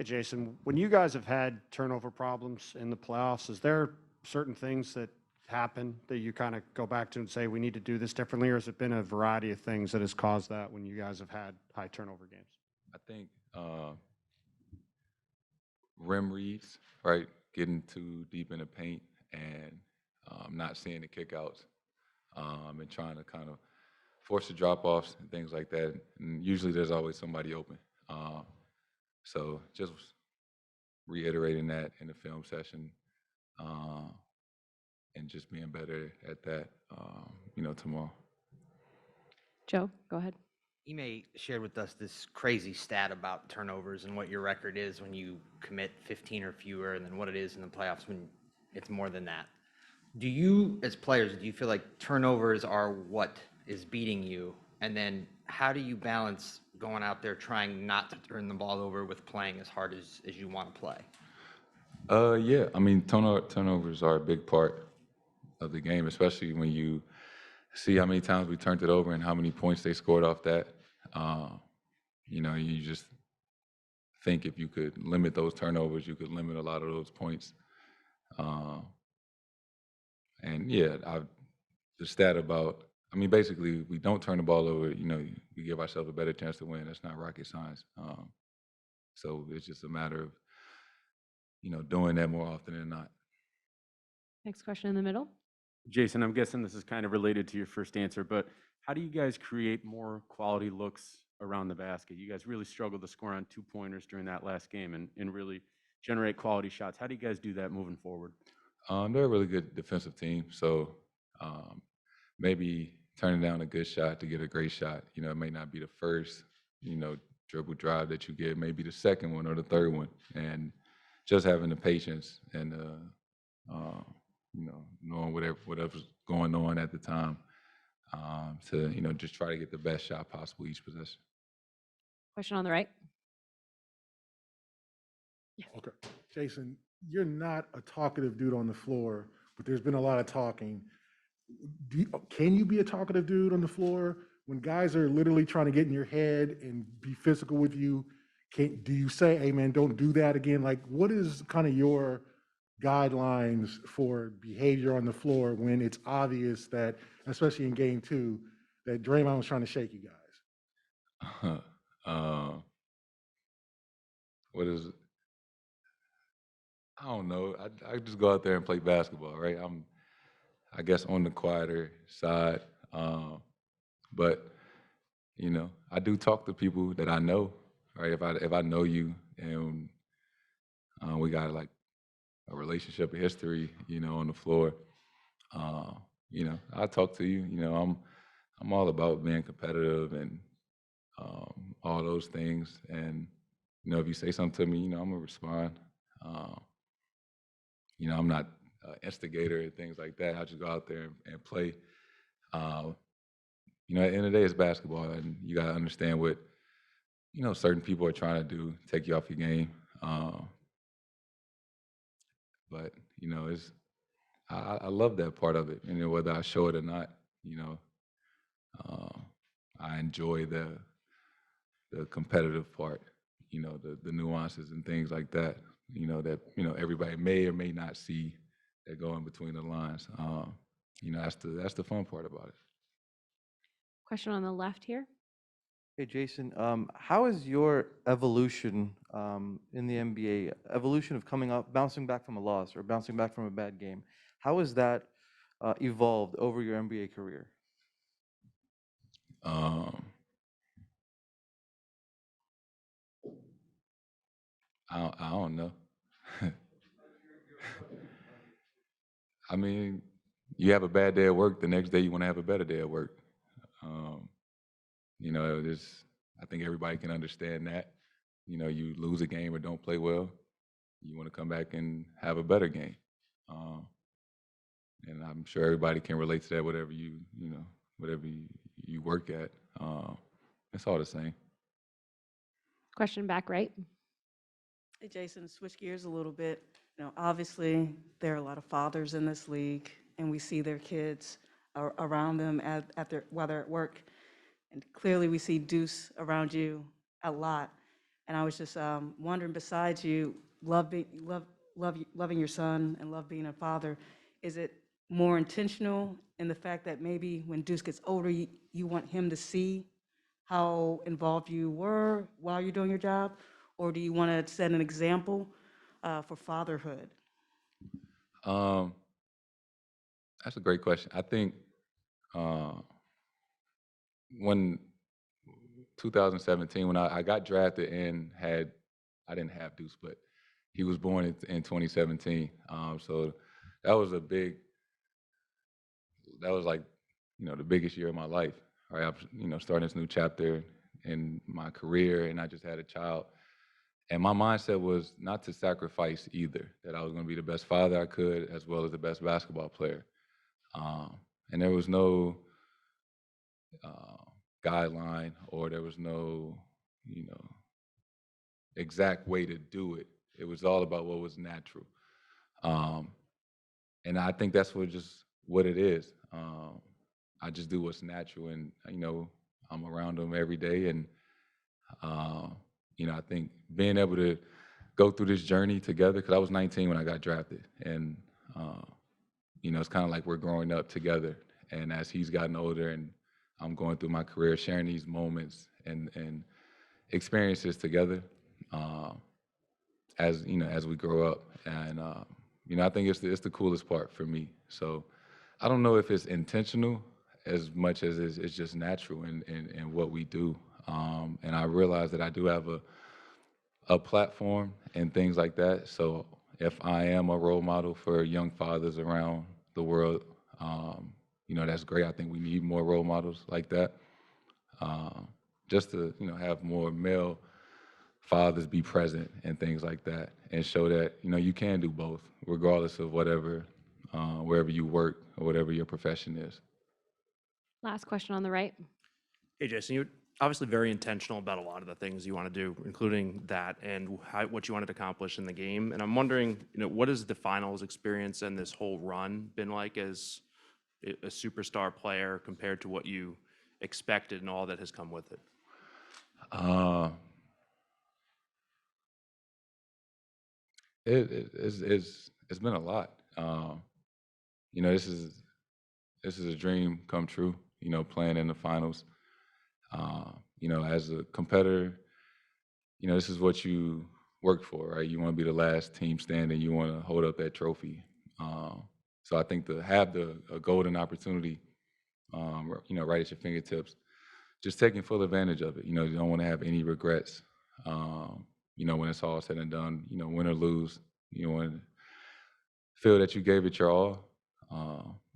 Hey, Jason, when you guys have had turnover problems in the playoffs, is there certain things that happen that you kind of go back to and say, we need to do this differently, or has it been a variety of things that has caused that when you guys have had high turnover games? I think rim reads, right? Getting too deep in the paint and not seeing the kickouts and trying to kind of force the drop offs and things like that. And usually there's always somebody open. So just reiterating that in the film session uh, and just being better at that, tomorrow. Joe, go ahead. Ime shared with us this crazy stat about turnovers and what your record is when you commit 15 or fewer, and then what it is in the playoffs when it's more than that. Do you, as players, do you feel like turnovers are what is beating you? And then how do you balance going out there trying not to turn the ball over with playing as hard as you want to play? Yeah, I mean, turnovers are a big part of the game, especially when you see how many times we turned it over and how many points they scored off that. Uh, you just think if you could limit those turnovers, you could limit a lot of those points. Uh, and yeah, the stat about, I mean, basically, we don't turn the ball over. We give ourselves a better chance to win. That's not rocket science. So it's just a matter of doing that more often than not. Next question in the middle. Jason, I'm guessing this is kind of related to your first answer, but how do you guys create more quality looks around the basket? You guys really struggled to score on 2-pointers during that last game and really generate quality shots. How do you guys do that moving forward? They're a really good defensive team, so maybe turning down a good shot to get a great shot. It may not be the first, dribble drive that you get, maybe the second one or the third one, and just having the patience and knowing whatever's going on at the time to just try to get the best shot possible each possession. Question on the right. Okay. Jason, you're not a talkative dude on the floor, but there's been a lot of talking. Can you be a talkative dude on the floor when guys are literally trying to get in your head and be physical with you? Do you say, hey man, don't do that again? Like, what is kind of your guidelines for behavior on the floor when it's obvious that, especially in game 2, that Draymond was trying to shake you guys? What is it? I don't know. I just go out there and play basketball, right? I guess, on the quieter side, but I do talk to people that I know, right? If I know you and we got like a relationship, a history, on the floor, I talk to you. I'm all about being competitive and all those things. And if you say something to me, I'm gonna respond. I'm not an instigator and things like that. I just go out there and play. At the end of the day, it's basketball, and you gotta understand what certain people are trying to do, take you off your game. But it's I love that part of it, and whether I show it or not, uh, I enjoy the competitive part, the nuances and things like that, that everybody may or may not see that go in between the lines. That's the fun part about it. Question on the left here. Hey, Jason, how is your evolution in the NBA, evolution of coming up, bouncing back from a loss or bouncing back from a bad game, how has that evolved over your NBA career? Um, I don't know. I mean, you have a bad day at work, the next day you want to have a better day at work. Um, there's, I think everybody can understand that. You lose a game or don't play well, you want to come back and have a better game. Um, and I'm sure everybody can relate to that, whatever you work at. It's all the same. Question back right. Hey, Jason, switch gears a little bit. Obviously, there are a lot of fathers in this league, and we see their kids around them while they're at work. And clearly, we see Deuce around you a lot. And I was just wondering, besides you loving your son and love being a father, is it more intentional in the fact that maybe when Deuce gets older, you want him to see how involved you were while you're doing your job? Or do you want to set an example for fatherhood? Um, that's a great question. I think uh, when 2017, when I got drafted and I didn't have Deuce, but he was born in 2017. So that was that was like, the biggest year of my life, right? I'm, starting this new chapter in my career, and I just had a child. And my mindset was not to sacrifice either, that I was going to be the best father I could as well as the best basketball player. Um, and there was no uh, guideline, or there was no, you know, exact way to do it. It was all about what was natural. Um, and I think that's what it is. I just do what's natural, and I'm around them every day, and uh, I think being able to go through this journey together, because I was 19 when I got drafted, and uh, it's kind of like we're growing up together. And as he's gotten older, and I'm going through my career, sharing these moments and experiences together, uh, as we grow up, and I think it's the coolest part for me. So I don't know if it's intentional as much as it's just natural in what we do. And I realize that I do have a platform and things like that. So if I am a role model for young fathers around the world, that's great. I think we need more role models like that, um, just to have more male fathers be present and things like that, and show that you can do both, regardless of wherever you work or whatever your profession is. Last question on the right. Hey, Jason, you're obviously very intentional about a lot of the things you want to do, including that and what you wanted to accomplish in the game. And I'm wondering, what has the finals experience and this whole run been like as a superstar player compared to what you expected and all that has come with it? Uh, it's been a lot. This is a dream come true. Playing in the finals. As a competitor, this is what you work for, right? You want to be the last team standing. You want to hold up that trophy. So I think to have a golden opportunity, right at your fingertips, just taking full advantage of it. You don't want to have any regrets. When it's all said and done, win or lose, you want to feel that you gave it your all,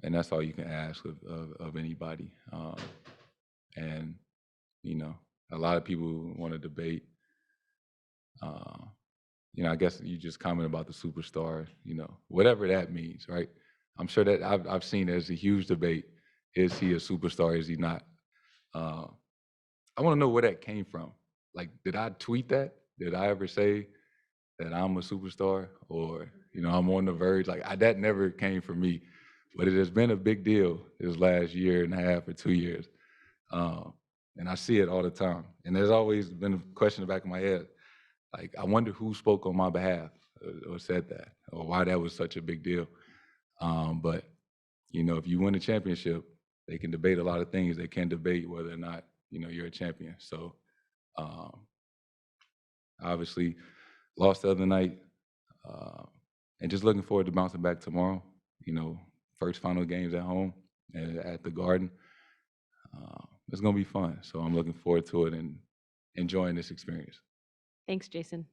and that's all you can ask of anybody. And a lot of people want to debate. Uh, I guess you just comment about the superstar. Whatever that means, right? I'm sure that I've seen there's a huge debate. Is he a superstar? Is he not? Uh, I want to know where that came from. Like, did I tweet that? Did I ever say that I'm a superstar, or I'm on the verge? Like, that never came from me, but it has been a big deal this last year and a half or 2 years, and I see it all the time. And there's always been a question in the back of my head, like, I wonder who spoke on my behalf or said that, or why that was such a big deal. But if you win a championship, they can debate a lot of things. They can debate whether or not you're a champion. So um, obviously lost the other night, uh, and just looking forward to bouncing back tomorrow. First final games at home and at the Garden. It's gonna be fun. So I'm looking forward to it and enjoying this experience. Thanks, Jason.